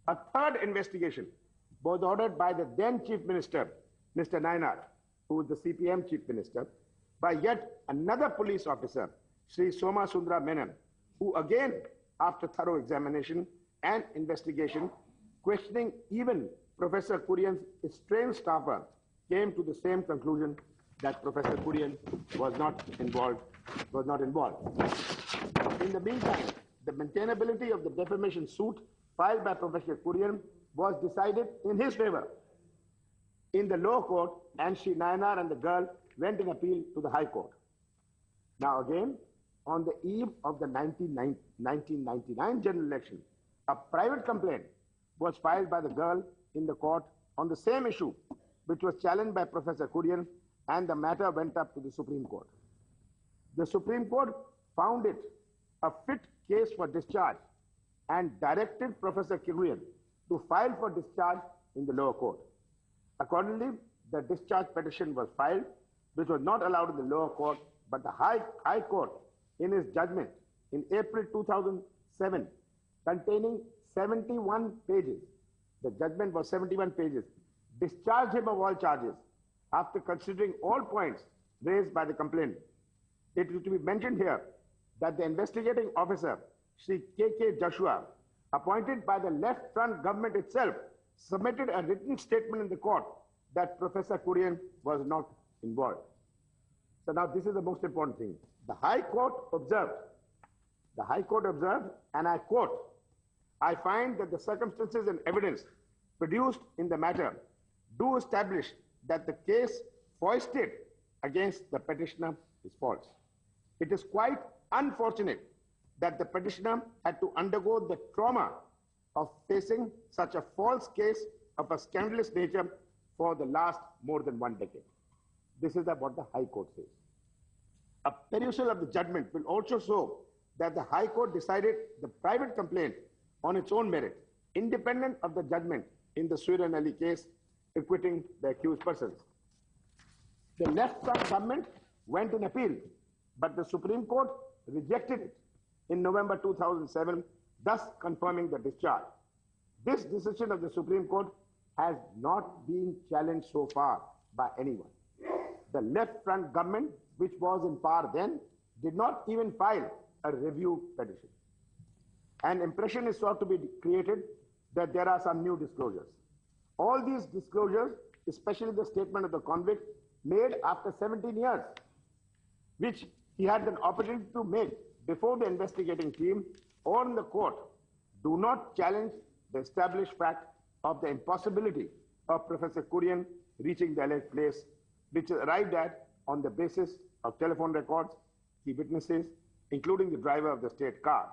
A third investigation was ordered by the then Chief Minister, Mr. Nayanar, who was the CPM Chief Minister, by yet another police officer, Sri Soma Sundara Menon, who again, after thorough examination and investigation, questioning even Professor Kurien's estranged staffer, came to the same conclusion that Professor Kurien was not involved. In the meantime, the maintainability of the defamation suit filed by Professor Kurien was decided in his favor in the lower court, and Sri Nayanar and the girl went in appeal to the High Court. Now again, on the eve of the 1999 general election, a private complaint was filed by the girl in the court on the same issue, which was challenged by Professor Kurien, and the matter went up to the Supreme Court. The Supreme Court found it a fit case for discharge and directed Professor Kurien to file for discharge in the lower court. Accordingly, the discharge petition was filed, which was not allowed in the lower court, but the High Court, in its judgment in April 2007, containing 71 pages, the judgment was 71 pages, discharged him of all charges after considering all points raised by the complainant. It is to be mentioned here that the investigating officer, Sri K.K. Joshua, appointed by the left front government itself, submitted a written statement in the court that Professor Kurien was not involved. So now this is the most important thing. The High Court observed, and I quote, "I find that the circumstances and evidence produced in the matter do establish that the case foisted against the petitioner is false. It is quite unfortunate that the petitioner had to undergo the trauma of facing such a false case of a scandalous nature for the last more than 1 decade." This is what the High Court says. A perusal of the judgment will also show that the High Court decided the private complaint on its own merit, independent of the judgment in the suryanalli case, acquitting the accused persons. The left front government went in appeal, but the Supreme Court rejected it in November 2007, thus confirming the discharge. This decision of the Supreme Court has not been challenged so far by anyone. The left front government, which was in power then, did not even file a review petition. An impression is sought to be created that there are some new disclosures. All these disclosures, especially the statement of the convict made after 17 years, which he had an opportunity to make before the investigating team or in the court, do not challenge the established fact of the impossibility of Professor Kurien reaching the alleged place, which is arrived at on the basis of telephone records, key witnesses, including the driver of the state car,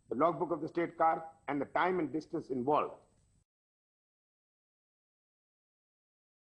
the logbook of the state car, and the time and distance involved.